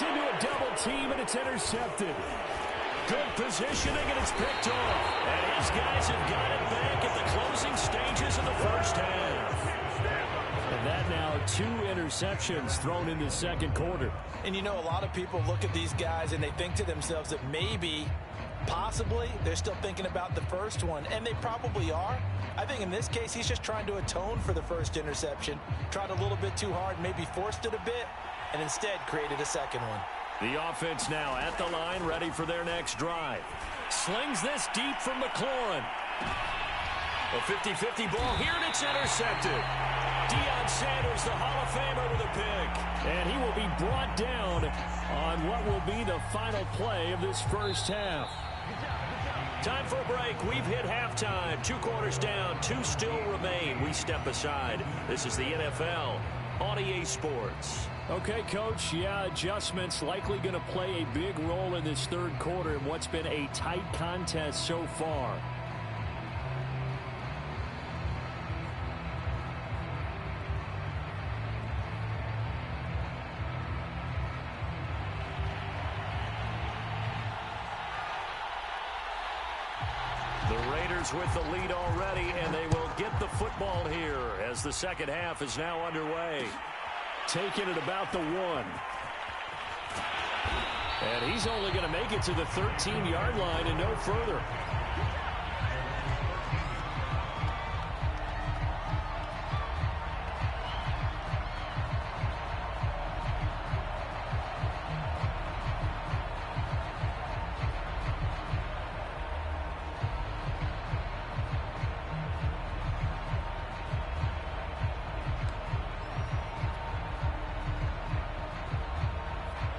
Gets into a double team, and it's intercepted. Good positioning, and it's picked off. And his guys have got it back at the closing stages of the first half. And that now 2 interceptions thrown in the second quarter. And you know, a lot of people look at these guys and they think to themselves that maybe, possibly, they're still thinking about the first one. And they probably are. I think in this case, he's just trying to atone for the first interception. Tried a little bit too hard, maybe forced it a bit, and instead created a second one. The offense now at the line, ready for their next drive. Slings this deep from McLaurin. A 50-50 ball here, and it's intercepted. Deion Sanders, the Hall of Famer, with a pick. And he will be brought down on what will be the final play of this first half. Time for a break. We've hit halftime. 2 quarters down, 2 still remain. We step aside. This is the NFL on EA Sports. Okay, Coach, yeah, adjustments likely going to play a big role in this third quarter in what's been a tight contest so far. The Raiders with the lead already, and they will get the football here as the second half is now underway. Taking it about the 1. And he's only going to make it to the 13-yard line and no further.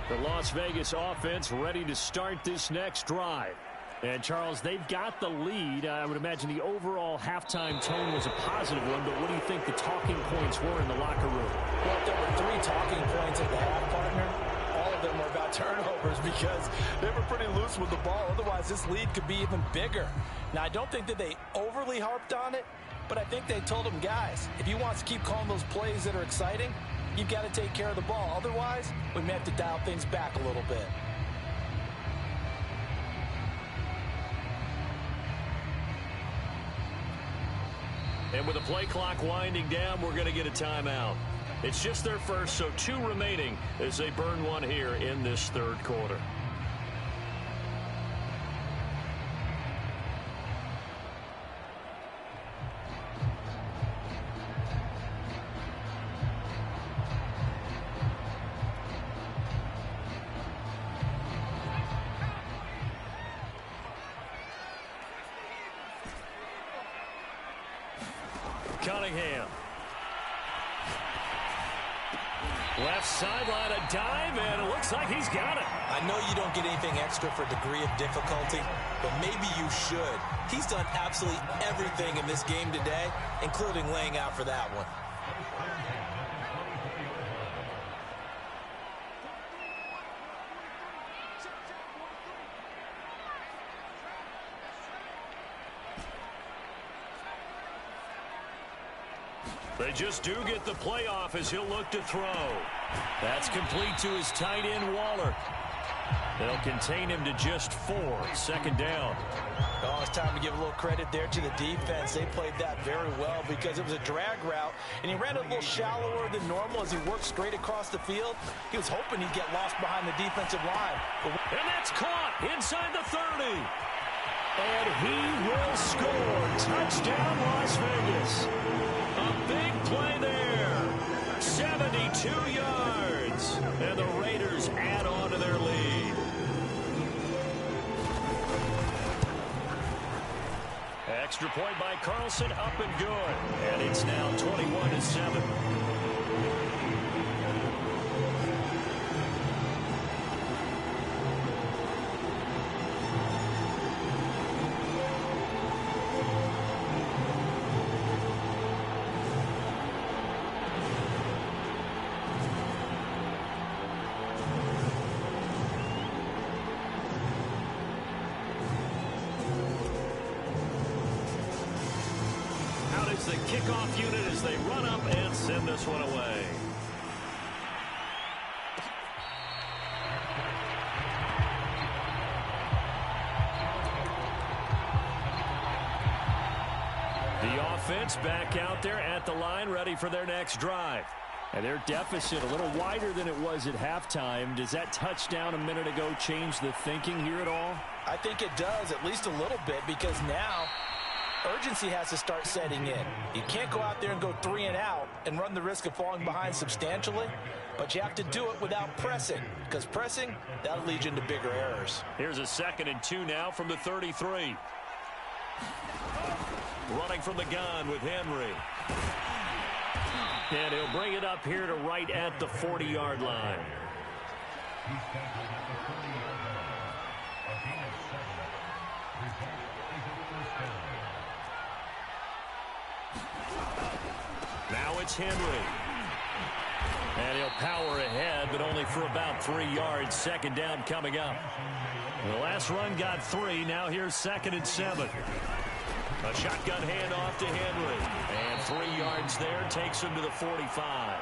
The Las Vegas offense ready to start this next drive. And, Charles, they've got the lead. I would imagine the overall halftime tone was a positive one, but what do you think the talking points were in the locker room? Well, there were 3 talking points at the half, partner. All of them were about turnovers because they were pretty loose with the ball. Otherwise, this lead could be even bigger. Now, I don't think that they overly harped on it, but I think they told them, guys, if you want to keep calling those plays that are exciting, you've got to take care of the ball. Otherwise, we may have to dial things back a little bit. And with the play clock winding down, we're going to get a timeout. It's just their first, so 2 remaining as they burn one here in this third quarter. Cunningham. Left sideline, a dive, and it looks like he's got it. I know you don't get anything extra for degree of difficulty, but maybe you should. He's done absolutely everything in this game today, including laying out for that one. They just do get the playoff as he'll look to throw. That's complete to his tight end, Waller. They'll contain him to just 4. Second down. Oh, it's time to give a little credit there to the defense. They played that very well because it was a drag route, and he ran a little shallower than normal as he worked straight across the field. He was hoping he'd get lost behind the defensive line. And that's caught inside the 30. And he will score. Touchdown, Las Vegas. A big play there. 72 yards. And the Raiders add on to their lead. Extra point by Carlson, up and good. And it's now 21-7. The kickoff unit as they run up and send this one away. offense back out there at the line, ready for their next drive. And their deficit a little wider than it was at halftime. Does that touchdown a minute ago change the thinking here at all? I think it does, at least a little bit, because now urgency has to start setting in. You can't go out there and go 3 and out and run the risk of falling behind substantially, but you have to do it without pressing, because pressing, that'll lead you into bigger errors. Here's a 2nd and 2 now from the 33. Running from the gun with Henry. And he'll bring it up here to right at the 40-yard line. Now it's Henry. And he'll power ahead, but only for about 3 yards. 2nd down coming up. The last run got 3. Now here's 2nd and 7. A shotgun handoff to Henry. And 3 yards there takes him to the 45.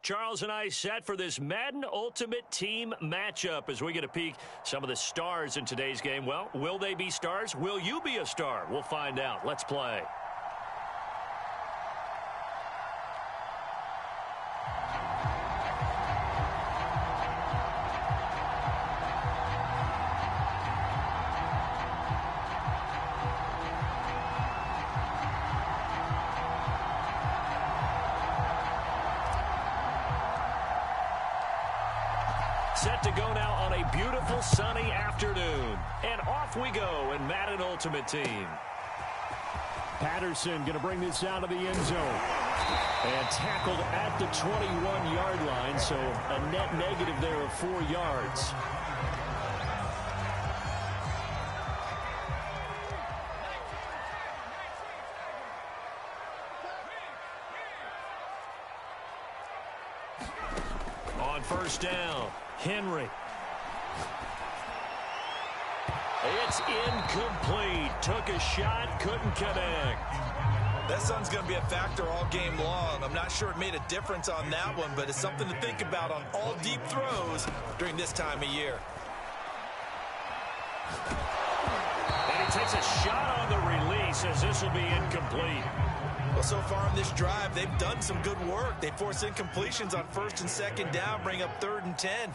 Charles and I set for this Madden Ultimate Team matchup as we get a peek some of the stars in today's game. Well, will they be stars? Will you be a star? We'll find out. Let's play. Set to go now on a beautiful sunny afternoon. And off we go in Madden Ultimate Team. Patterson going to bring this out of the end zone. And tackled at the 21-yard line, so a net negative there of 4 yards. On first down, Henry. It's incomplete. Took a shot, couldn't connect. That sun's going to be a factor all game long. I'm not sure it made a difference on that one, but it's something to think about on all deep throws during this time of year. And he takes a shot on the release as this will be incomplete. Well, so far in this drive, they've done some good work. They force incompletions on first and second down, bring up 3rd and 10.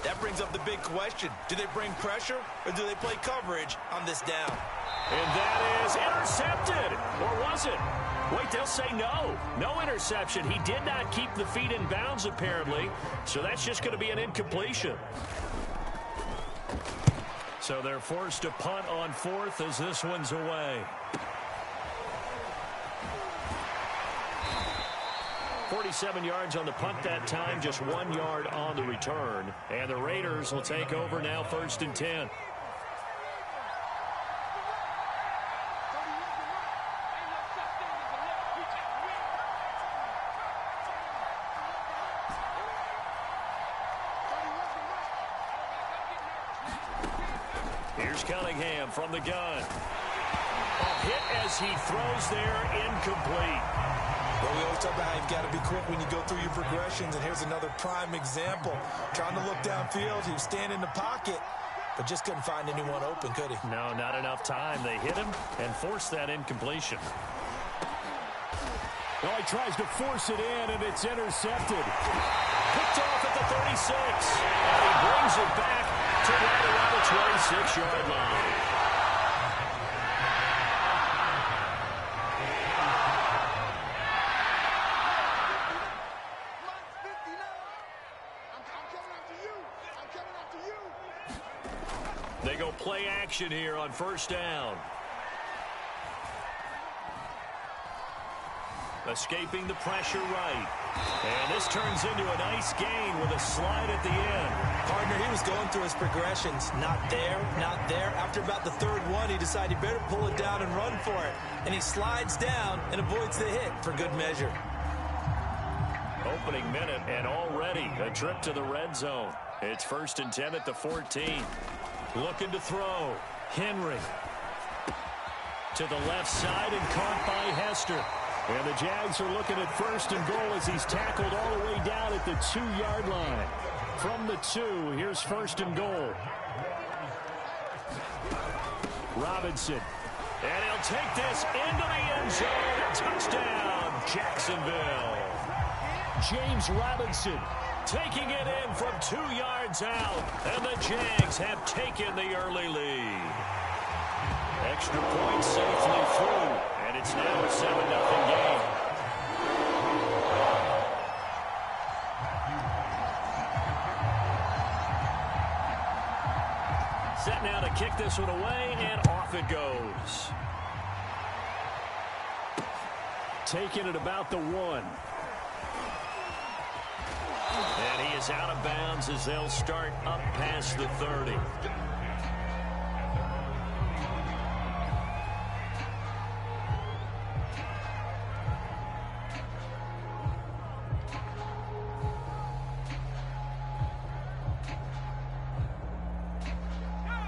That brings up the big question. Do they bring pressure or do they play coverage on this down? And that is intercepted. Or was it? Wait, they'll say no. No interception. He did not keep the feet in bounds, apparently. So that's just going to be an incompletion. So they're forced to punt on 4th as this one's away. 47 yards on the punt that time, just 1 yard on the return. And the Raiders will take over now 1st and 10. Here's Cunningham from the gun. A hit as he throws there, incomplete. Well, we always talk about how you've got to be quick when you go through your progressions, and here's another prime example. Trying to look downfield, he was standing in the pocket, but just couldn't find anyone open, could he? No, not enough time. They hit him and forced that incompletion. Well, he tries to force it in, and it's intercepted. Picked off at the 36, and he brings it back to right around the 26-yard line. They go play action here on first down. Escaping the pressure right. And this turns into a nice gain with a slide at the end. Partner, he was going through his progressions. Not there, not there. After about the 3rd one, he decided he better pull it down and run for it. And he slides down and avoids the hit for good measure. Opening minute and already a trip to the red zone. It's 1st and 10 at the 14. Looking to throw. Henry. To the left side and caught by Hester. And the Jags are looking at 1st and goal as he's tackled all the way down at the 2-yard line. From the 2, here's 1st and goal. Robinson. And he'll take this into the end zone. Touchdown, Jacksonville. James Robinson. Taking it in from 2 yards out. And the Jags have taken the early lead. Extra point safely through. And it's now a 7-0 game. Set now to kick this one away, and off it goes. Taking it about the 1. And he is out of bounds as they'll start up past the 30.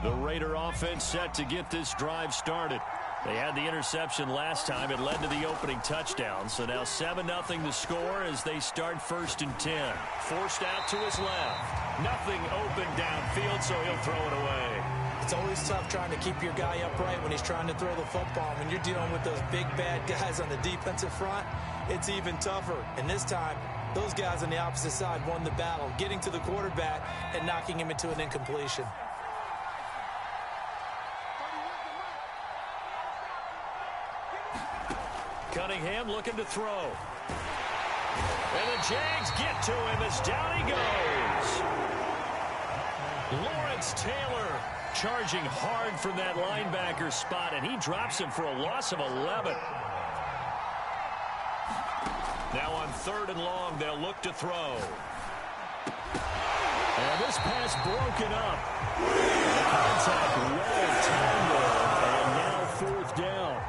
The Raider offense set to get this drive started. They had the interception last time. It led to the opening touchdown. So now 7-0 the score as they start 1st and 10. Forced out to his left. Nothing open downfield, so he'll throw it away. It's always tough trying to keep your guy upright when he's trying to throw the football. When you're dealing with those big, bad guys on the defensive front, it's even tougher. And this time, those guys on the opposite side won the battle, getting to the quarterback and knocking him into an incompletion. Cunningham looking to throw. And the Jags get to him as down he goes. Lawrence Taylor charging hard from that linebacker spot, and he drops him for a loss of 11. Now on 3rd and long, they'll look to throw. And this pass broken up. Contact well timed, and now 4th down.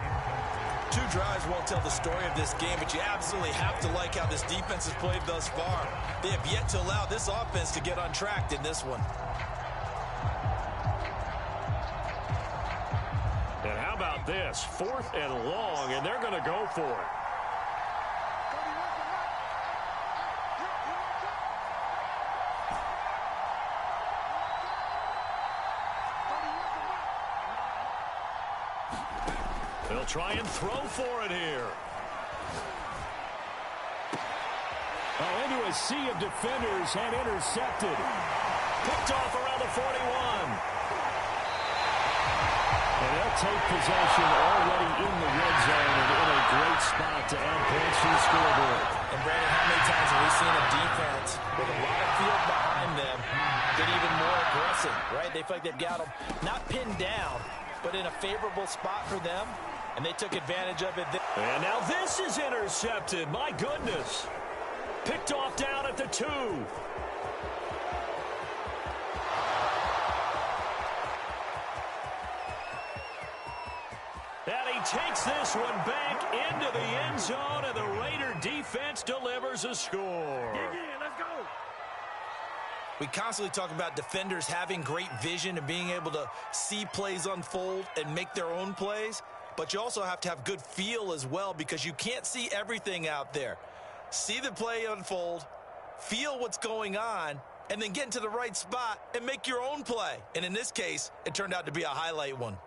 2 drives won't tell the story of this game, but you absolutely have to like how this defense has played thus far. They have yet to allow this offense to get untracked in this one. And how about this? 4th and long, and they're going to go for it. They'll try and throw for it here. Oh, into a sea of defenders and intercepted. Picked off around the 41. And they'll take possession already in the red zone and in a great spot to add points to the scoreboard. And Brandon, how many times have we seen a defense with a lot of field behind them get even more aggressive, right? They feel like they've got them not pinned down, but in a favorable spot for them, and they took advantage of it. And now this is intercepted. My goodness. Picked off down at the 2. And he takes this one back into the end zone, and the Raider defense delivers a score. Let's go. We constantly talk about defenders having great vision and being able to see plays unfold and make their own plays, but you also have to have good feel as well because you can't see everything out there. See the play unfold, feel what's going on, and then get into the right spot and make your own play. And in this case, it turned out to be a highlight one.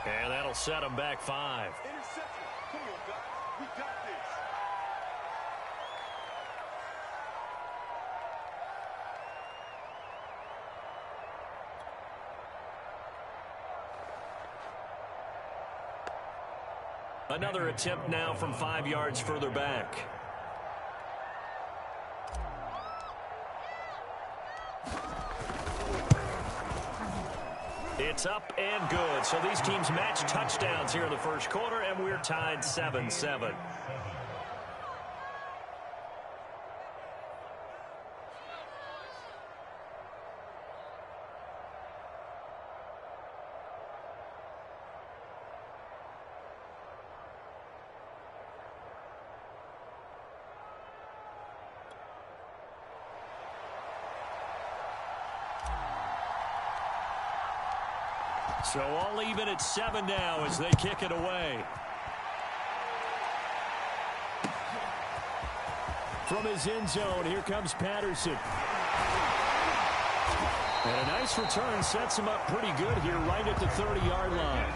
And that'll set them back 5. Interception. Come on, guys. We got this. Another attempt now from 5 yards further back. It's up and good. So these teams match touchdowns here in the first quarter, and we're tied 7-7. So all even at 7 now as they kick it away. From his end zone, here comes Patterson. And a nice return sets him up pretty good here right at the 30-yard line.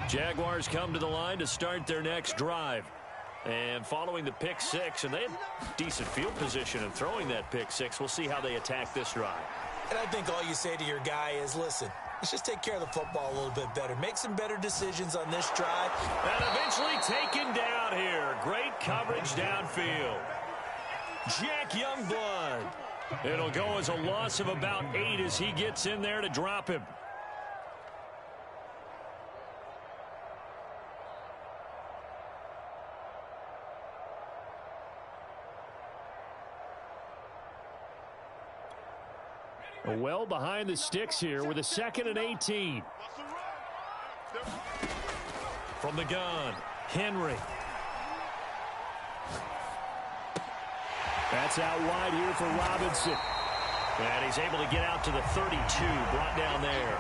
Jaguars come to the line to start their next drive. And following the pick six, and they had decent field position in throwing that pick six. We'll see how they attack this drive. And I think all you say to your guy is, listen, let's just take care of the football a little bit better. Make some better decisions on this drive. And eventually taken down here. Great coverage downfield. Jack Youngblood. It'll go as a loss of about 8 as he gets in there to drop him. Well behind the sticks here with a 2nd and 18. From the gun, Henry. That's out wide here for Robinson. And he's able to get out to the 32, brought down there.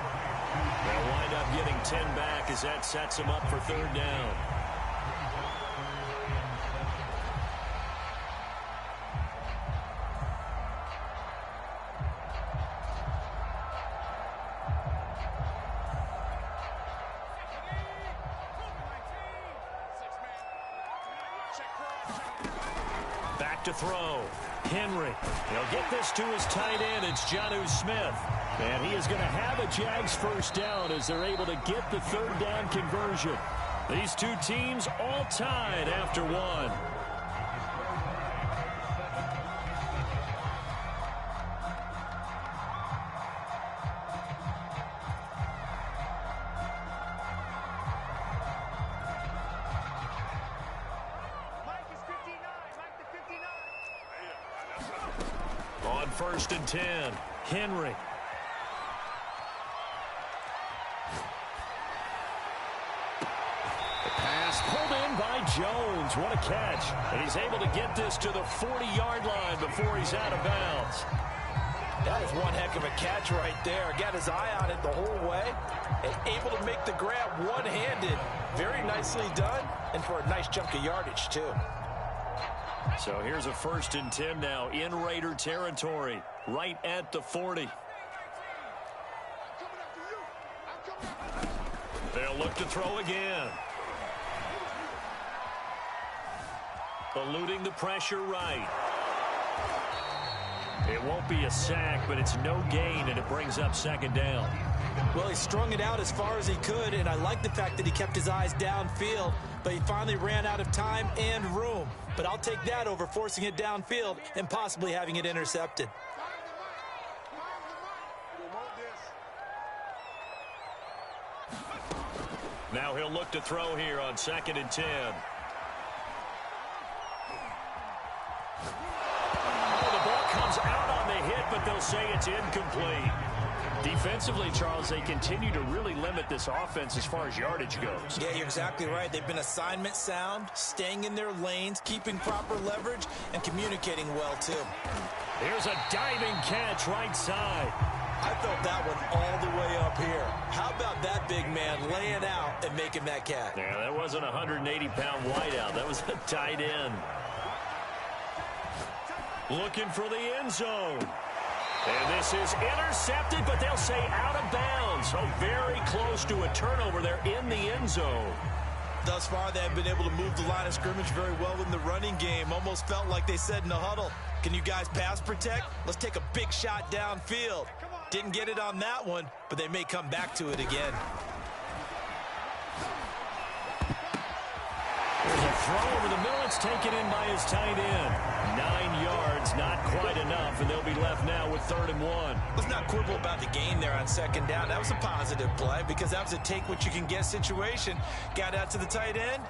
They'll wind up getting 10 back as that sets him up for 3rd down. To throw. Henry. He'll get this to his tight end. It's Jonnu Smith. And he is going to have a Jags 1st down as they're able to get the 3rd down conversion. These two teams all tied after one. On 1st and 10, Henry. The pass pulled in by Jones. What a catch. And he's able to get this to the 40-yard line before he's out of bounds. That was one heck of a catch right there. Got his eye on it the whole way. And able to make the grab one-handed. Very nicely done. And for a nice chunk of yardage, too. So here's a 1st and 10 now in Raider territory, right at the 40. They'll look to throw again. Eluding the pressure right. It won't be a sack, but it's no gain, and it brings up 2nd down. Well, he strung it out as far as he could, and I like the fact that he kept his eyes downfield, but he finally ran out of time and room. But I'll take that over forcing it downfield and possibly having it intercepted. Now he'll look to throw here on 2nd and 10. Oh, the ball comes out on the hit, but they'll say it's incomplete. Defensively, Charles, they continue to really limit this offense as far as yardage goes. Yeah, you're exactly right. They've been assignment sound, staying in their lanes, keeping proper leverage, and communicating well, too. Here's a diving catch right side. I felt that one all the way up here. How about that big man laying out and making that catch? Yeah, that wasn't a 180-pound wideout. That was a tight end. Looking for the end zone. And this is intercepted, but they'll say out of bounds. So very close to a turnover there in the end zone. Thus far, they have been able to move the line of scrimmage very well in the running game. Almost felt like they said in the huddle, can you guys pass protect? Let's take a big shot downfield. Didn't get it on that one, but they may come back to it again. There's a throw over the middle. It's taken in by his tight end. 9 yards, not quite enough, and they'll be left now with 3rd and 1. Let's not quibble about the gain there on 2nd down. That was a positive play because that was a take-what-you-can-get situation. Got out to the tight end.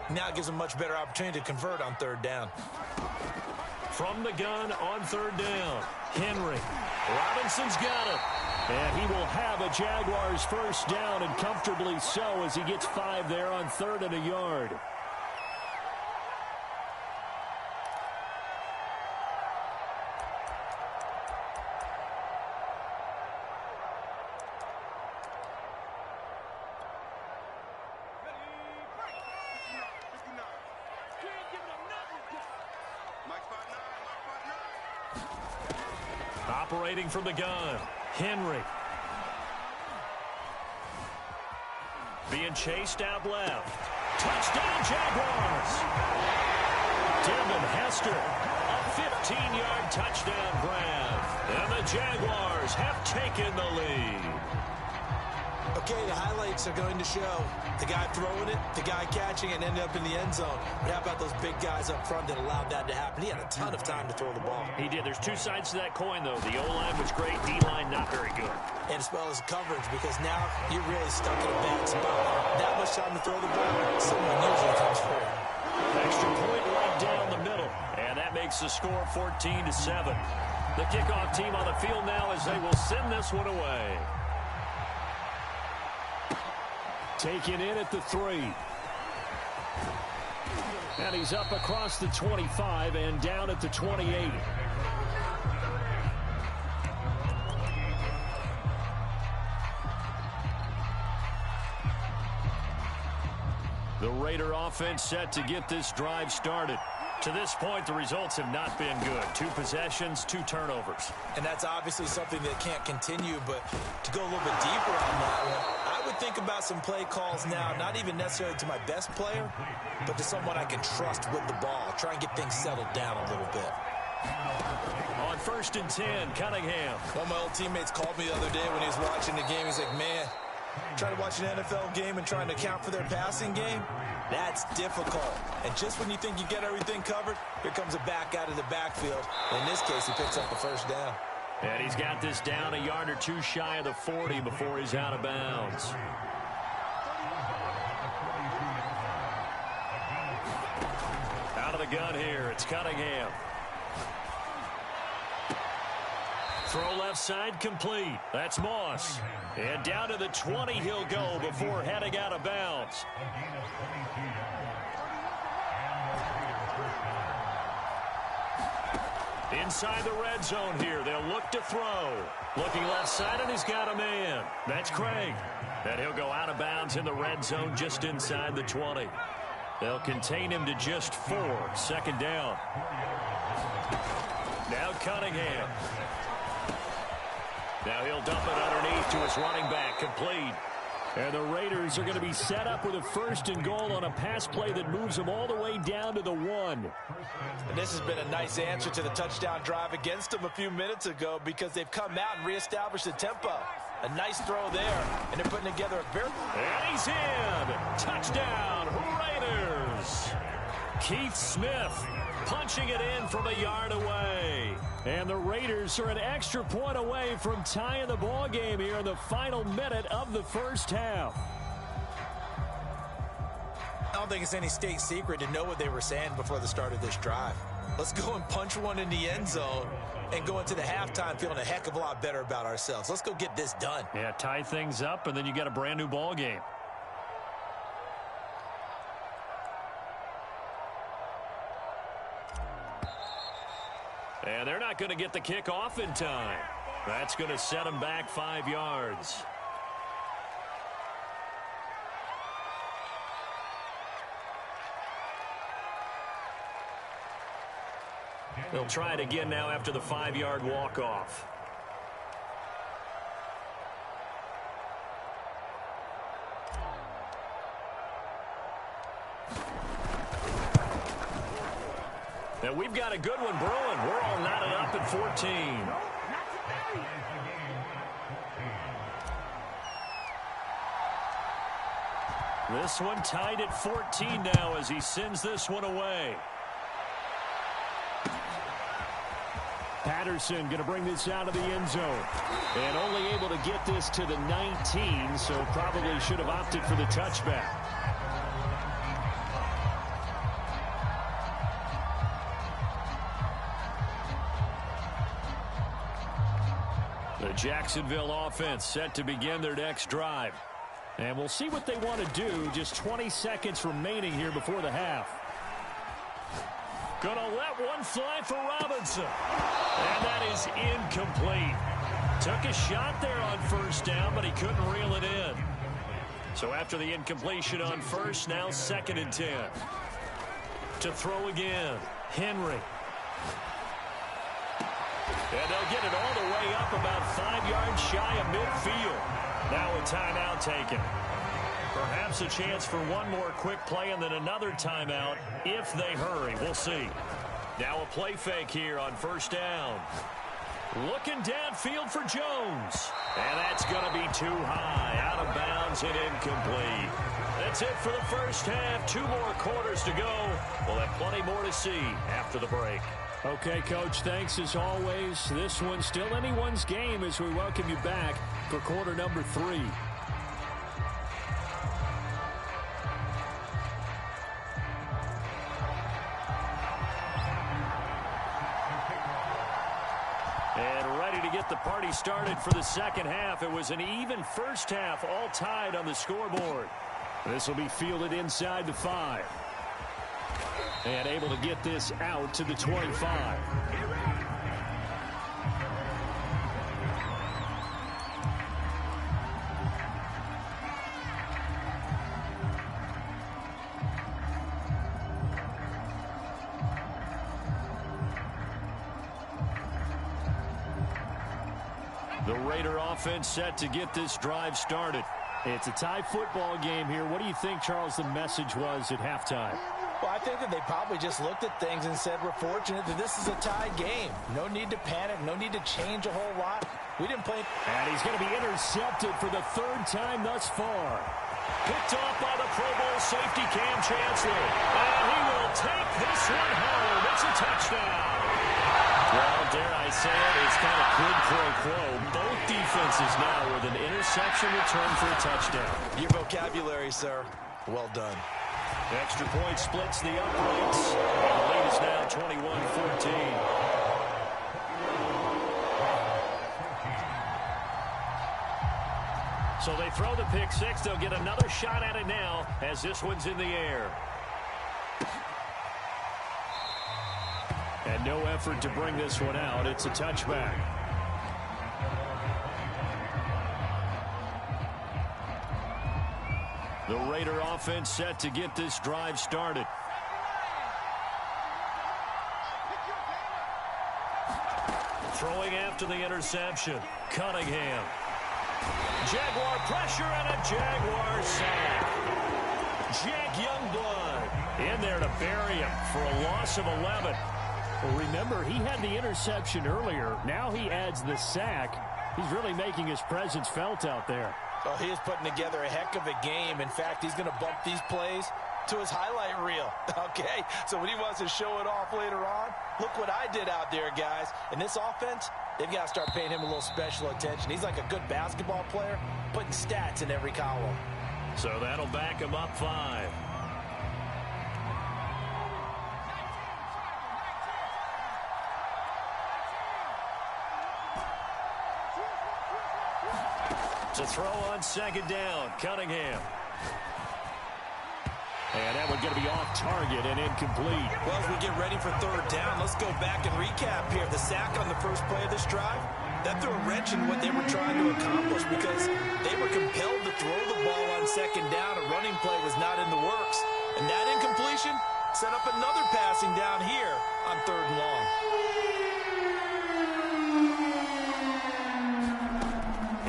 Now it gives them a much better opportunity to convert on 3rd down. From the gun on 3rd down, Henry. Robinson's got it. And he will have a Jaguars 1st down, and comfortably so as he gets 5 there on 3rd and a yard. Operating from the gun, Henry. Being chased out left. Touchdown, Jaguars! Devin Hester, a 15-yard touchdown grab. And the Jaguars have taken the lead. Okay, the highlights are going to show the guy throwing it, the guy catching it, and ended up in the end zone. But how about those big guys up front that allowed that to happen? He had a ton of time to throw the ball. He did. There's two sides to that coin, though. The O-line was great, D-line not very good. And as well as coverage, because now you're really stuck in a bad spot. That much time to throw the ball, someone usually comes forward. Extra point right down the middle. And that makes the score 14-7. The kickoff team on the field now as they will send this one away. Taken in at the 3. And he's up across the 25 and down at the 28. The Raider offense set to get this drive started. To this point, the results have not been good. 2 possessions, 2 turnovers. And that's obviously something that can't continue, but to go a little bit deeper on that one, I would think about some play calls now, not even necessarily to my best player, but to someone I can trust with the ball. Try and get things settled down a little bit. On 1st and 10, Cunningham. One of my old teammates called me the other day when he was watching the game. He's like, man, trying to watch an NFL game and trying to account for their passing game, that's difficult. And just when you think you get everything covered, here comes a back out of the backfield. In this case, he picks up the first down. And he's got this down a yard or 2 shy of the 40 before he's out of bounds. Out of the gun here, it's Cunningham. Throw left side complete. That's Moss. And down to the 20 he'll go before heading out of bounds. Inside the red zone here. They'll look to throw. Looking left side, and he's got a man. That's Craig. And he'll go out of bounds in the red zone just inside the 20. They'll contain him to just 4. 2nd down. Now Cunningham. Now he'll dump it underneath to his running back, complete. And the Raiders are going to be set up with a 1st and goal on a pass play that moves them all the way down to the 1. And this has been a nice answer to the touchdown drive against them a few minutes ago because they've come out and reestablished the tempo. A nice throw there, and they're putting together a very... And he's in! Touchdown, Raiders! Keith Smith punching it in from a yard away. And the Raiders are an extra point away from tying the ball game here in the final minute of the 1st half. I don't think it's any state secret to know what they were saying before the start of this drive. Let's go and punch one in the end zone and go into the halftime feeling a heck of a lot better about ourselves. Let's go get this done. Yeah, tie things up, and then you got a brand new ball game. And they're not going to get the kick off in time. That's going to set them back 5 yards. They'll try it again now after the 5-yard walk-off. And we've got a good one brewing. We're all knotted up at 14. This one tied at 14 now as he sends this one away. Patterson going to bring this out of the end zone. And only able to get this to the 19, so probably should have opted for the touchback. The Jacksonville offense set to begin their next drive. And we'll see what they want to do. Just 20 seconds remaining here before the half. Gonna let one fly for Robinson. And that is incomplete. Took a shot there on 1st down, but he couldn't reel it in. So after the incompletion on 1st, now 2nd and 10. To throw again, Henry. And they'll get it all the way up about 5 yards shy of midfield. Now a timeout taken. Perhaps a chance for one more quick play and then another timeout if they hurry. We'll see. Now a play fake here on first down. Looking downfield for Jones. And that's going to be too high. Out of bounds and incomplete. That's it for the first half. 2 more quarters to go. We'll have plenty more to see after the break. Okay, Coach, thanks as always. This one's still anyone's game as we welcome you back for quarter number 3. And ready to get the party started for the second half. It was an even first half, all tied on the scoreboard. This will be fielded inside the 5. And able to get this out to the 25. The Raider offense set to get this drive started. It's a tie football game here. What do you think, Charles, the message was at halftime? Well, I think that they probably just looked at things and said, we're fortunate that this is a tie game. No need to panic. No need to change a whole lot. We didn't play. And he's going to be intercepted for the 3rd time thus far. Picked off by the Pro Bowl safety Cam Chancellor. And he will take this one home. It's a touchdown. Well, dare I say it, it's kind of quid pro quo. Both defenses now with an interception return for a touchdown. Your vocabulary, sir. Well done. Extra point splits the uprights. The lead is now 21-14. So they throw the pick 6. They'll get another shot at it now as this one's in the air. And no effort to bring this one out. It's a touchback. The Raider offense set to get this drive started. Throwing after the interception. Cunningham. Jaguar pressure and a Jaguar sack. Jack Youngblood in there to bury him for a loss of 11. Well, remember, he had the interception earlier. Now he adds the sack. He's really making his presence felt out there. Oh, he is putting together a heck of a game. In fact, he's going to bump these plays to his highlight reel. Okay, so when he wants to show it off later on, look what I did out there, guys. And this offense, they've got to start paying him a little special attention. He's like a good basketball player, putting stats in every column. So that'll back him up 5. To throw on 2nd down, Cunningham. And that one going to be off target and incomplete. Well, as we get ready for 3rd down, let's go back and recap here. The sack on the first play of this drive, that threw a wrench in what they were trying to accomplish because they were compelled to throw the ball on 2nd down. A running play was not in the works. And that incompletion set up another passing down here on 3rd and long.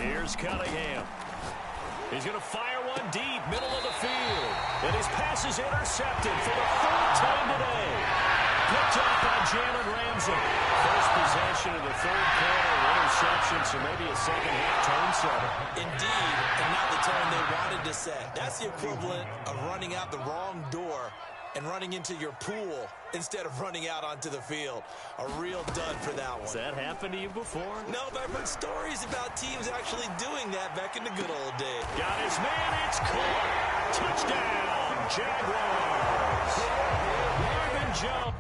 Here's Cunningham. He's going to fire one deep, middle of the field. And his pass is intercepted for the 3rd time today. Picked up by Jalen Ramsey. First possession of the 3rd quarter, interception, so maybe a second-half tone setter. Indeed, and not the tone they wanted to set. That's the equivalent of running out the wrong door and running into your pool instead of running out onto the field. A real dud for that one. Has that happened to you before? No, but I've heard stories about teams actually doing that back in the good old days. Got his man, it's caught. Touchdown, Jaguars. Marvin Jones.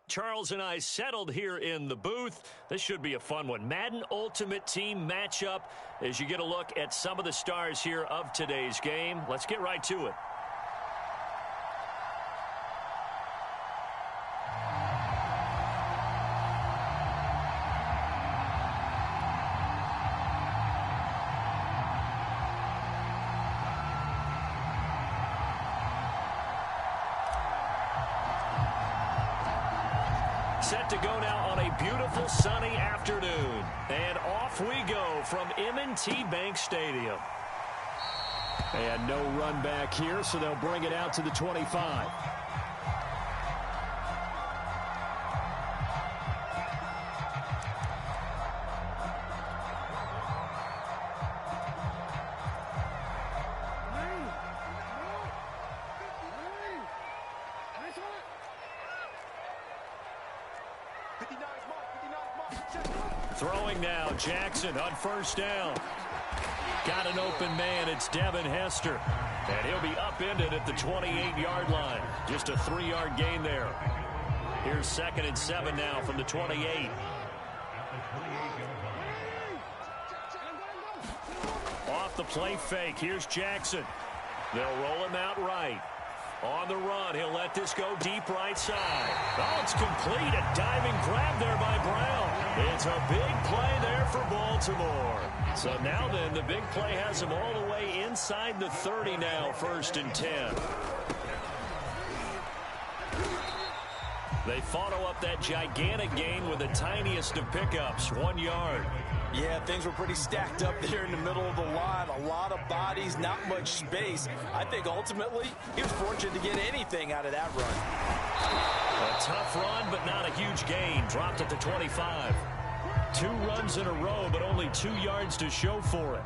Charles and I settled here in the booth. This should be a fun one. Madden Ultimate Team matchup as you get a look at some of the stars here of today's game. Let's get right to it. Set to go now on a beautiful sunny afternoon. And off we go from M&T Bank Stadium. And no run back here, so they'll bring it out to the 25. Throwing now, Jackson on first down. Got an open man, it's Devin Hester. And he'll be upended at the 28-yard line. Just a 3-yard gain there. Here's 2nd and 7 now from the 28. Off the play fake, here's Jackson. They'll roll him out right. On the run, he'll let this go deep right side. Oh, it's complete. A diving grab there by Brown. It's a big play there for Baltimore. So now then, the big play has him all the way inside the 30 now, 1st and 10. They follow up that gigantic gain with the tiniest of pickups, 1 yard. Yeah, things were pretty stacked up there in the middle of the line. A lot of bodies, not much space. I think ultimately he was fortunate to get anything out of that run. A tough run, but not a huge gain. Dropped at the 25. 2 runs in a row, but only 2 yards to show for it.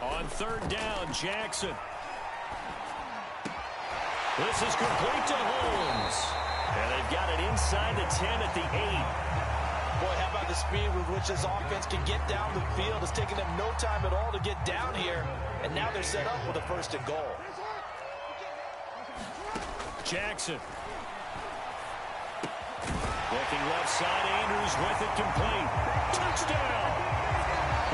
On 3rd down, Jackson. This is complete to Holmes. And they've got it inside the 10 at the 8. Boy, how about the speed with which this offense can get down the field? It's taken them no time at all to get down here. And now they're set up with a 1st and goal. Jackson. Looking left side, Andrews with it complete. Touchdown!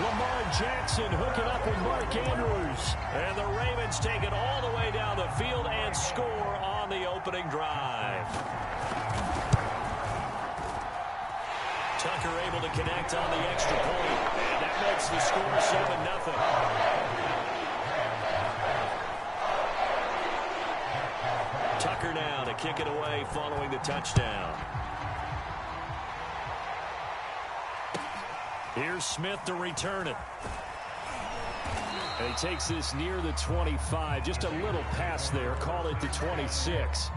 Lamar Jackson hooking up with Mark Andrews. And the Ravens take it all the way down the field and score on the opening drive. Tucker able to connect on the extra point. And that makes the score 7-0. Tucker now to kick it away following the touchdown. Here's Smith to return it. And he takes this near the 25. Just a little pass there. Call it the 26.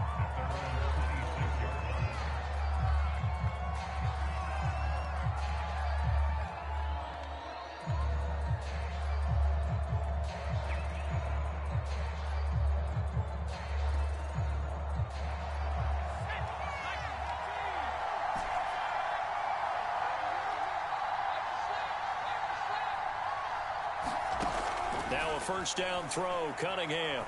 Now a 1st down throw, Cunningham.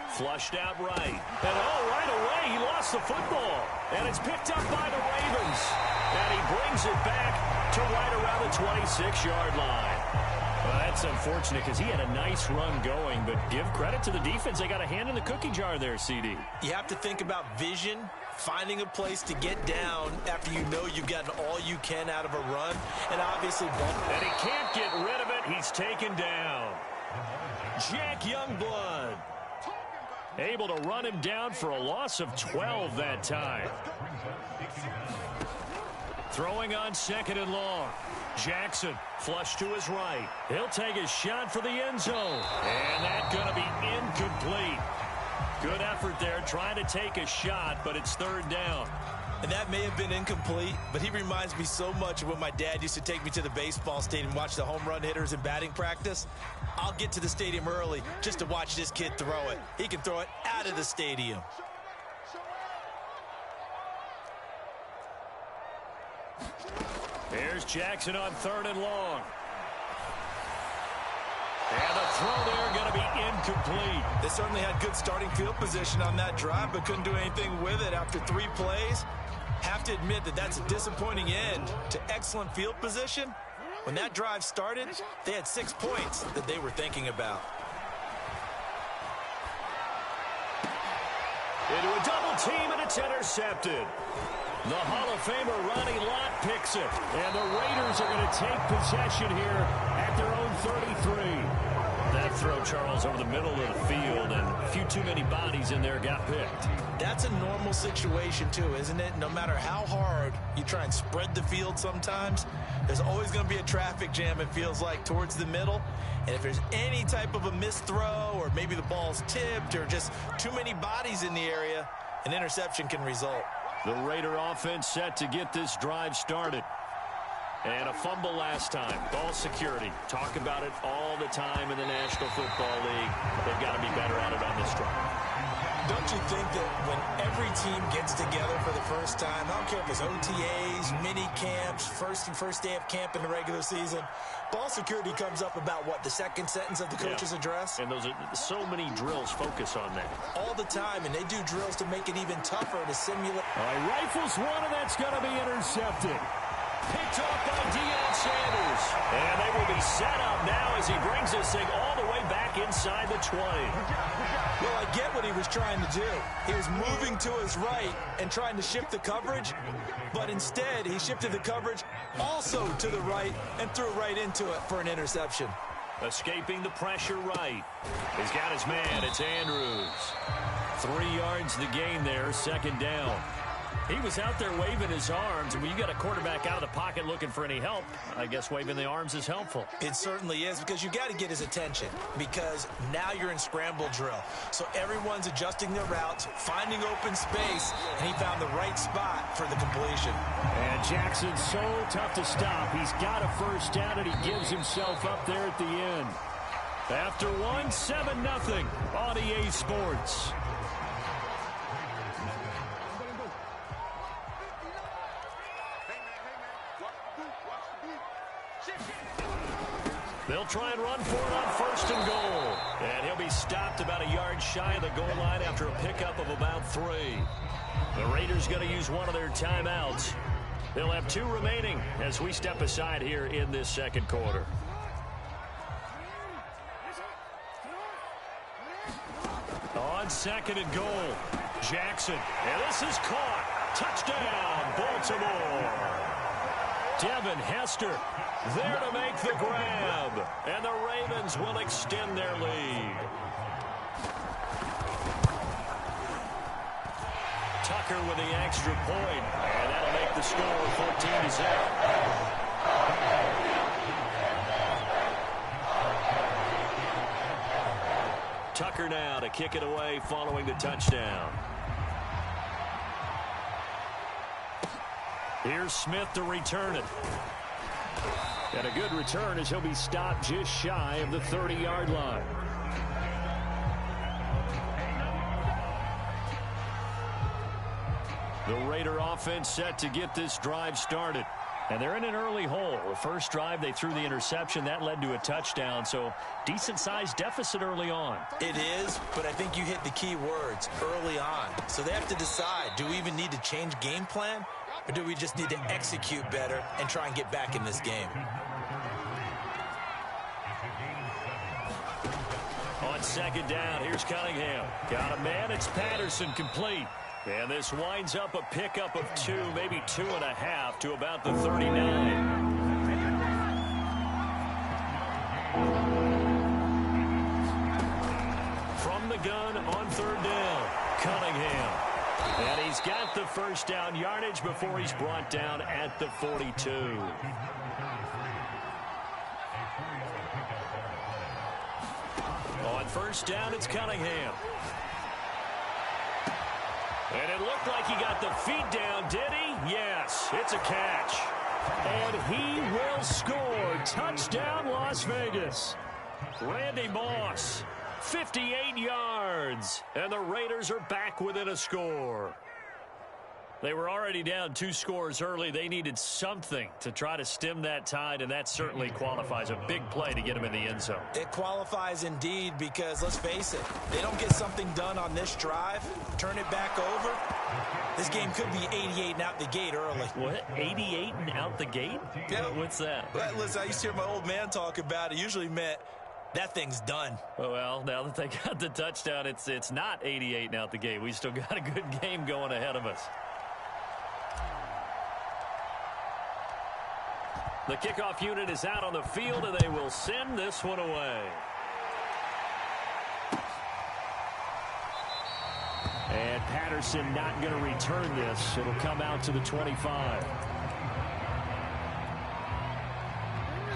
Flushed out right. And right away, he lost the football. And it's picked up by the Ravens. And he brings it back to right around the 26-yard line. Well, that's unfortunate because he had a nice run going, but give credit to the defense. They got a hand in the cookie jar there, CD. You have to think about vision, finding a place to get down after you know you've gotten all you can out of a run, and obviously and he can't get rid of it. He's taken down. Jack Youngblood able to run him down for a loss of 12 that time. Throwing on 2nd and long. Jackson flush to his right. He'll take his shot for the end zone. And that's going to be incomplete. Good effort there trying to take a shot, but it's 3rd down. And that may have been incomplete, but he reminds me so much of when my dad used to take me to the baseball stadium and watch the home run hitters in batting practice. I'll get to the stadium early just to watch this kid throw it. He can throw it out of the stadium. Here's Jackson on 3rd and long. And the throw there going to be incomplete. They certainly had good starting field position on that drive, but couldn't do anything with it after 3 plays. Have to admit that that's a disappointing end to excellent field position. When that drive started, they had 6 points that they were thinking about. Into a double team, and it's intercepted. The Hall of Famer Ronnie Lott picks it. And the Raiders are going to take possession here at their own 33. That throw, Charles, over the middle of the field, and a few too many bodies in there got picked. That's a normal situation, too, isn't it? No matter how hard you try and spread the field sometimes, there's always going to be a traffic jam, it feels like, towards the middle. And if there's any type of a missed throw, or maybe the ball's tipped, or just too many bodies in the area, an interception can result. The Raider offense set to get this drive started. And a fumble last time. Ball security. Talk about it all the time in the National Football League. They've got to be better at it on this drive. Don't you think that when every team gets together for the first time, I don't care if it's OTAs, mini camps, first day of camp in the regular season, ball security comes up about, what, the second sentence of the coach's address? And those are so many drills focus on that. All the time, and they do drills to make it even tougher to simulate. All right, rifles one, and that's going to be intercepted. Picked off by Deion Sanders. And they will be set up now as he brings this thing all the way back inside the 20. Well, I get what he was trying to do. He was moving to his right and trying to shift the coverage, but instead he shifted the coverage also to the right and threw right into it for an interception. Escaping the pressure right. He's got his man. It's Andrews. 3 yards the gain there, second down. He was out there waving his arms, and when you got a quarterback out of the pocket looking for any help, I guess waving the arms is helpful. It certainly is, because you got to get his attention, because now you're in scramble drill. So everyone's adjusting their routes, finding open space, and he found the right spot for the completion. And Jackson's so tough to stop. He's got a first down, and he gives himself up there at the end. After 1, 7-0 on EA Sports. They'll try and run for it on 1st and goal. And he'll be stopped about a yard shy of the goal line after a pickup of about 3. The Raiders going to use one of their timeouts. They'll have 2 remaining as we step aside here in this second quarter. On 2nd and goal, Jackson. And this is caught. Touchdown, Baltimore. Devin Hester there to make the grab. And the Ravens will extend their lead. Tucker with the extra point. And that'll make the score 14-0. Tucker now to kick it away following the touchdown. Here's Smith to return it. And a good return as he'll be stopped just shy of the 30-yard line. The Raider offense set to get this drive started. And they're in an early hole. The first drive, they threw the interception. That led to a touchdown, so decent-sized deficit early on. It is, but I think you hit the key words, early on. So they have to decide, do we even need to change game plan? Or do we just need to execute better and try and get back in this game? On 2nd down, here's Cunningham. Got a man, it's Patterson, complete. And this winds up a pickup of 2, maybe 2.5 to about the 39. From the gun on 3rd down, Cunningham. And he's got the first down yardage before he's brought down at the 42. On 1st down, it's Cunningham. And it looked like he got the feet down, did he? Yes, it's a catch. And he will score. Touchdown, Las Vegas. Randy Moss, 58 yards. And the Raiders are back within a score. They were already down 2 scores early. They needed something to try to stem that tide, and that certainly qualifies. A big play to get them in the end zone. It qualifies indeed because, let's face it, they don't get something done on this drive, turn it back over, this game could be 88 and out the gate early. What? 88 and out the gate? Yeah. What's that? Well, listen, I used to hear my old man talk about it. Usually meant that thing's done. Well, now that they got the touchdown, it's not 88 and out the gate. We still got a good game going ahead of us. The kickoff unit is out on the field, and they will send this one away. And Patterson not going to return this. It'll come out to the 25.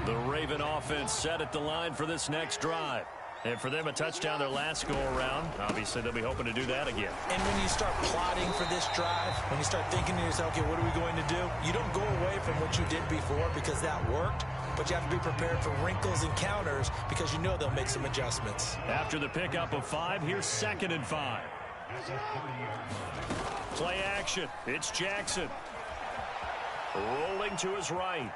The Raven offense set at the line for this next drive. And for them, a touchdown their last go-around. Obviously, they'll be hoping to do that again. And when you start plotting for this drive, when you start thinking to yourself, okay, what are we going to do? You don't go away from what you did before because that worked, but you have to be prepared for wrinkles and counters because you know they'll make some adjustments. After the pickup of 5, here's 2nd and 5. Play action. It's Jackson. Rolling to his right.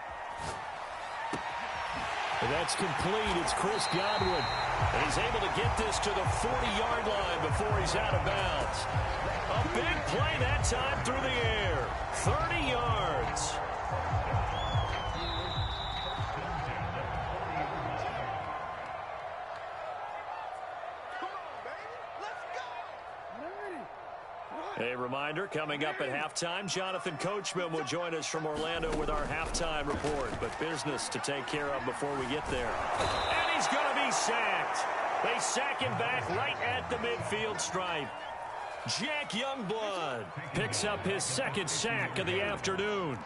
And that's complete. It's Chris Godwin. And he's able to get this to the 40-yard line before he's out of bounds. A big play that time through the air. 30 yards. A reminder, coming up at halftime, Jonathan Coachman will join us from Orlando with our halftime report. But business to take care of before we get there. And he's going to be sacked. They sack him back right at the midfield stripe. Jack Youngblood picks up his 2nd sack of the afternoon.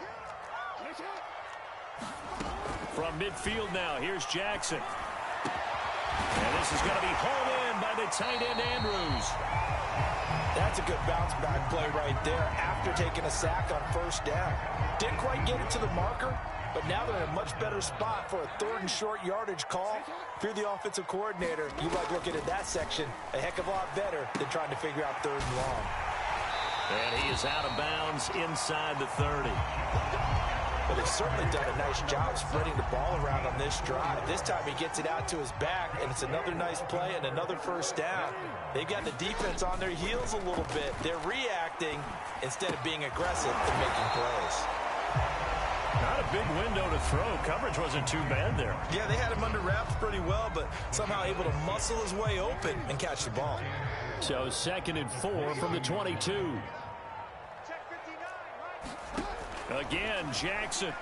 From midfield now, here's Jackson. And this is going to be hauled in by the tight end Andrews. That's a good bounce-back play right there after taking a sack on 1st down. Didn't quite get it to the marker, but now they're in a much better spot for a 3rd and short yardage call. If you're the offensive coordinator, you like looking at that section a heck of a lot better than trying to figure out 3rd and long. And he is out of bounds inside the 30. But he's certainly done a nice job spreading the ball around on this drive. This time he gets it out to his back, and it's another nice play and another 1st down. They've got the defense on their heels a little bit. They're reacting instead of being aggressive and making plays. Not a big window to throw. Coverage wasn't too bad there. Yeah, they had him under wraps pretty well, but somehow able to muscle his way open and catch the ball. So 2nd and 4 from the 22. Again, Jackson.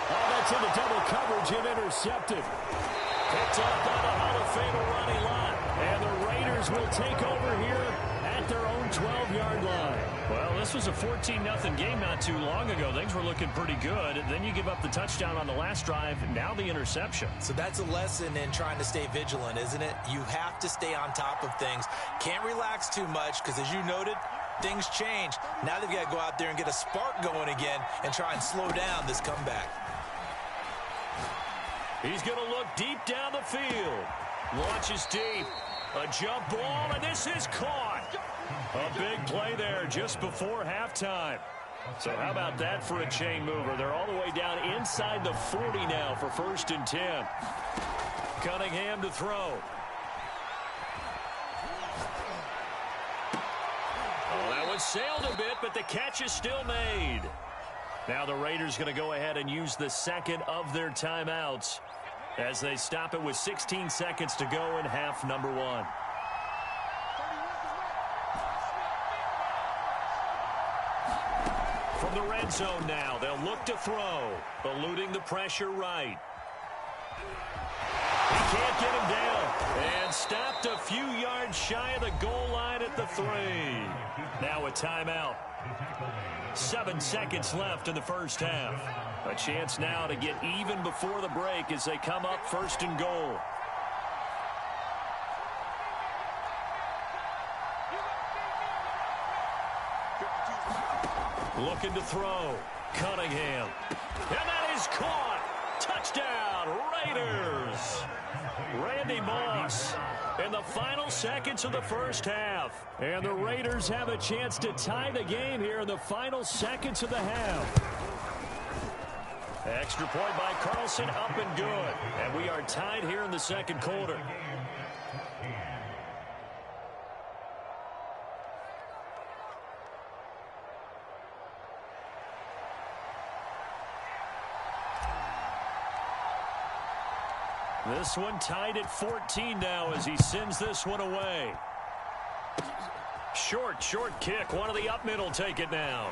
Oh, that's into double coverage and intercepted. Picked off by the Hall of Famer Ronnie Lott. And the Raiders will take over here at their own 12-yard line. Well, this was a 14-0 game not too long ago. Things were looking pretty good. Then you give up the touchdown on the last drive. Now the interception. So that's a lesson in trying to stay vigilant, isn't it? You have to stay on top of things. Can't relax too much because, as you noted, things change. Now they've got to go out there and get a spark going again and try and slow down this comeback. He's going to look deep down the field. Launches deep. A jump ball, and this is caught. A big play there just before halftime. So how about that for a chain mover? They're all the way down inside the 40 now for 1st and 10. Cunningham to throw. Oh, that one sailed a bit, but the catch is still made. Now the Raiders going to go ahead and use the 2nd of their timeouts as they stop it with 16 seconds to go in half number 1. From the red zone now, they'll look to throw, eluding the pressure right. He can't get him down, and stopped a few yards shy of the goal line at the 3. Now a timeout. 7 seconds left in the 1st half. A chance now to get even before the break as they come up 1st and goal. Looking to throw. Cunningham. And that is caught. Touchdown, Raiders. Randy Moss. And in the final seconds of the first half. And the Raiders have a chance to tie the game here in the final seconds of the half. Extra point by Carlson, up and good. And we are tied here in the second quarter. This one tied at 14 now as he sends this one away. Short kick. One of the up mid will take it now.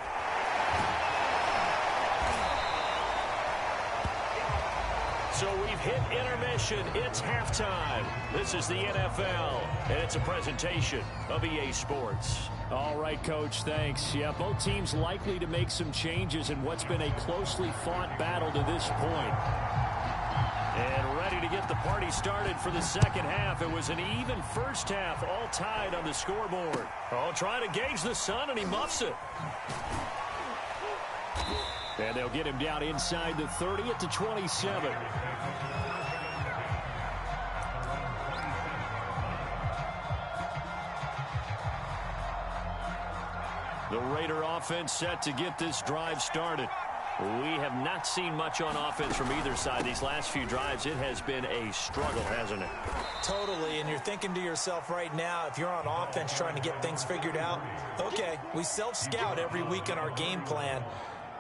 So we've hit intermission. It's halftime. This is the NFL, and it's a presentation of EA Sports. All right, Coach, thanks. Yeah, both teams likely to make some changes in what's been a closely fought battle to this point. And ready to get the party started for the second half. It was an even first half, all tied on the scoreboard. Oh, trying to gauge the sun, and he muffs it. And they'll get him down inside the 30 at the 27. The Raider offense set to get this drive started. We have not seen much on offense from either side these last few drives. It has been a struggle, hasn't it? Totally, and you're thinking to yourself right now, if you're on offense trying to get things figured out, okay, we self-scout every week in our game plan.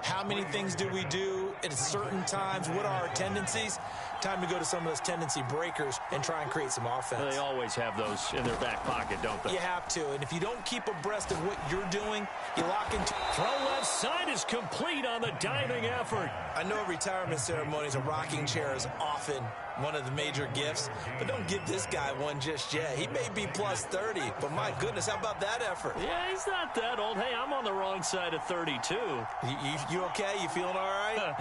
How many things do we do at certain times? What are our tendencies? Time to go to some of those tendency breakers and try and create some offense. They always have those in their back pocket, don't they? You have to, and if you don't keep abreast of what you're doing, you lock into... Throw left side is complete on the diving effort. I know retirement ceremonies, a rocking chair is often one of the major gifts, but don't give this guy one just yet. He may be plus 30, but my goodness, how about that effort? Yeah, he's not that old. Hey, I'm on the wrong side of 32. You okay? You feeling all right?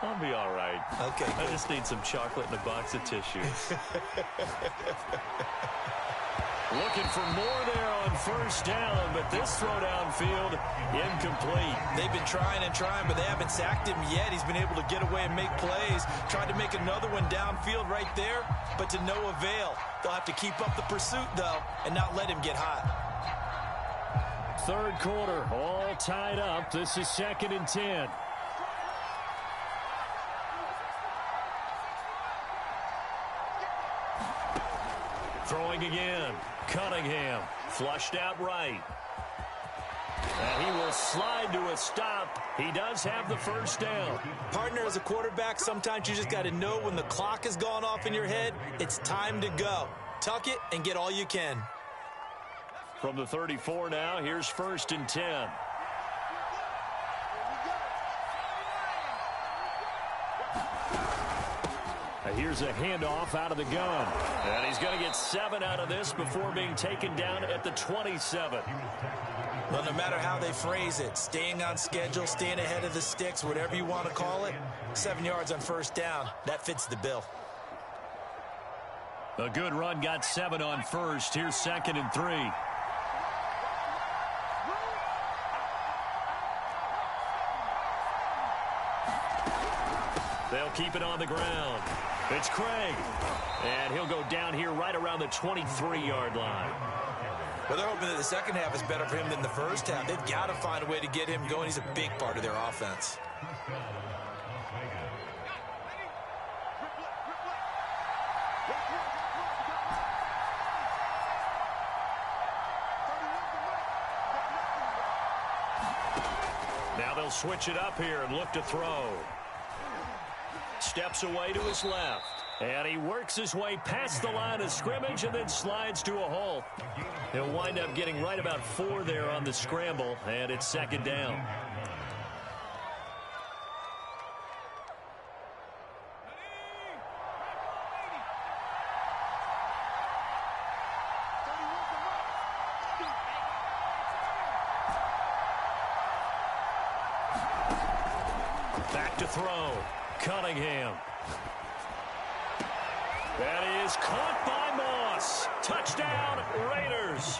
I'll be all right. Okay, I just need some chocolate and a box of tissue. Looking for more there on first down, but this throw downfield, incomplete. They've been trying and trying, but they haven't sacked him yet. He's been able to get away and make plays. Tried to make another one downfield right there, but to no avail. They'll have to keep up the pursuit, though, and not let him get hot. Third quarter, all tied up. This is 2nd and 10. Throwing again. Cunningham flushed out right. And he will slide to a stop. He does have the first down. Partner, as a quarterback, sometimes you just got to know when the clock has gone off in your head, it's time to go. Tuck it and get all you can. From the 34 now, here's 1st and 10. Here's a handoff out of the gun. And he's going to get 7 out of this before being taken down at the 27. Well, no matter how they phrase it, staying on schedule, staying ahead of the sticks, whatever you want to call it, 7 yards on first down, that fits the bill. A good run got 7 on first. Here's 2nd and 3. They'll keep it on the ground. It's Craig. And he'll go down here right around the 23-yard line. Well, they're hoping that the second half is better for him than the first half. They've got to find a way to get him going. He's a big part of their offense. Now they'll switch it up here and look to throw. Steps away to his left. And he works his way past the line of scrimmage and then slides to a halt. He'll wind up getting right about 4 there on the scramble, and it's 2nd down. Back to throw. Cunningham. That is caught by Moss. Touchdown, Raiders.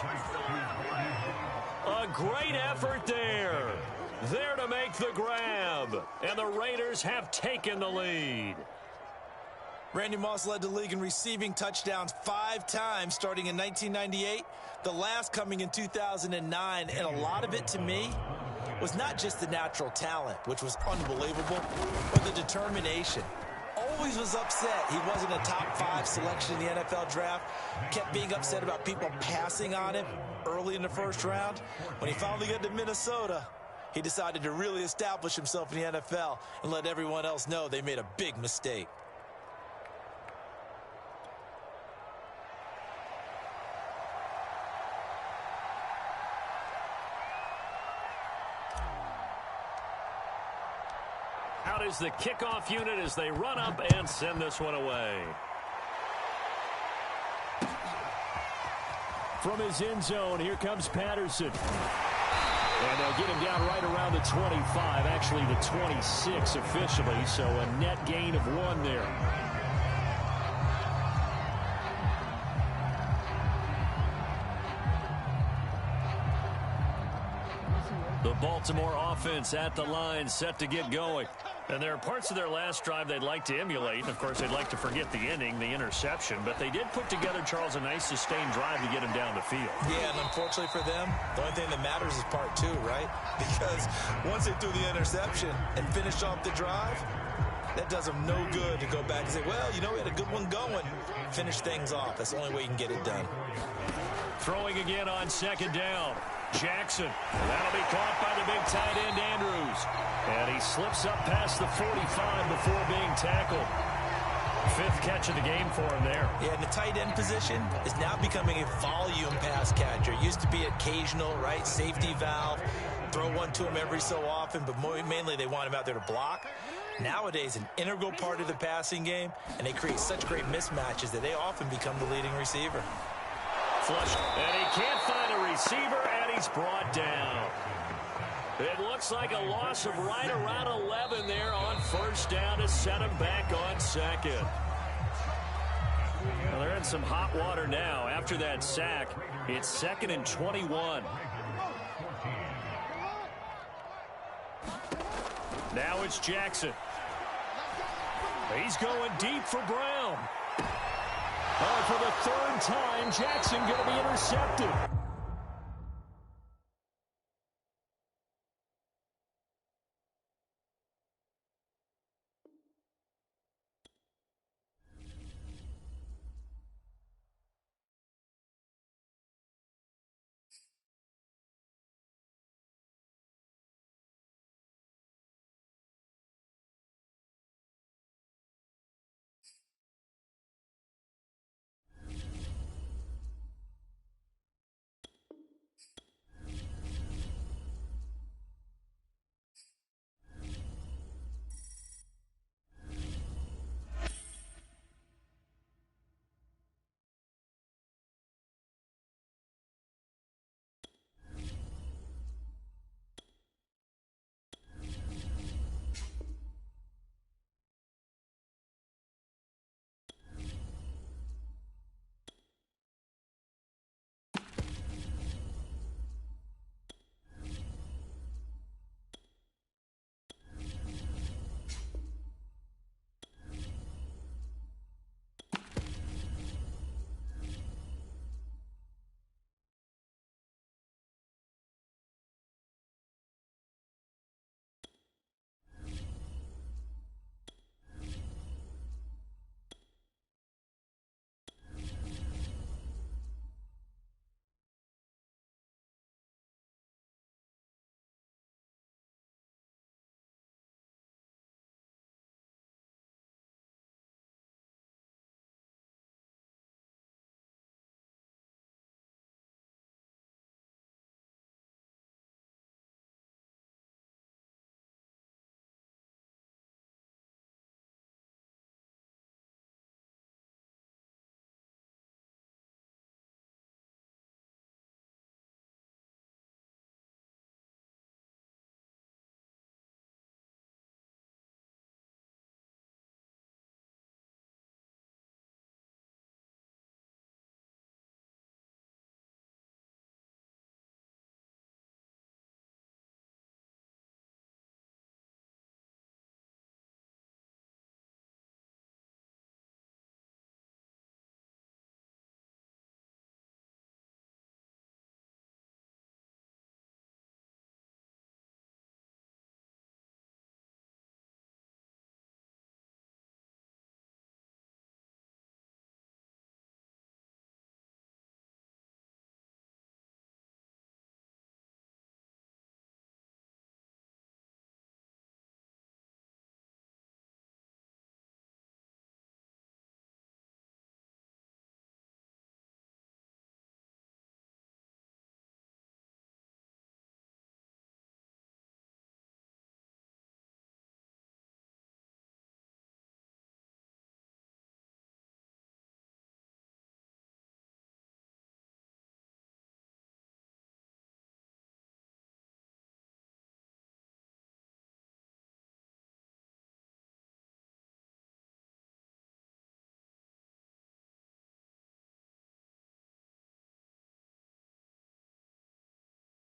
A great effort there. There to make the grab. And the Raiders have taken the lead. Randy Moss led the league in receiving touchdowns 5 times starting in 1998, the last coming in 2009, and a lot of it, to me, was not just the natural talent, which was unbelievable, but the determination. Always was upset he wasn't a top 5 selection in the NFL draft, kept being upset about people passing on him early in the first round. When he finally got to Minnesota, he decided to really establish himself in the NFL and let everyone else know they made a big mistake. Out is the kickoff unit as they run up and send this one away. From his end zone, here comes Patterson. And they'll get him down right around the 25, actually the 26 officially, so a net gain of 1 there. The Baltimore offense at the line, set to get going. And there are parts of their last drive they'd like to emulate. And of course, they'd like to forget the inning, the interception. But they did put together, Charles, a nice sustained drive to get him down the field. Yeah, and unfortunately for them, the only thing that matters is part 2, right? Because once they threw the interception and finished off the drive, that does them no good to go back and say, well, you know, we had a good one going. Finish things off. That's the only way you can get it done. Throwing again on second down. Jackson. That'll be caught by the big tight end, Andrews. And he slips up past the 45 before being tackled. 5th catch of the game for him there. Yeah, and the tight end position is now becoming a volume pass catcher. It used to be occasional, right? Safety valve. Throw one to him every so often, but mainly they want him out there to block. Nowadays, an integral part of the passing game, and they create such great mismatches that they often become the leading receiver. Flush, and he can't find a receiver, and he's brought down. It looks like a loss of right around 11 there on first down to set him back on second. Well, they're in some hot water now. After that sack, it's 2nd and 21. Now it's Jackson. He's going deep for Brown. Oh, for the 3rd time, Jackson going to be intercepted.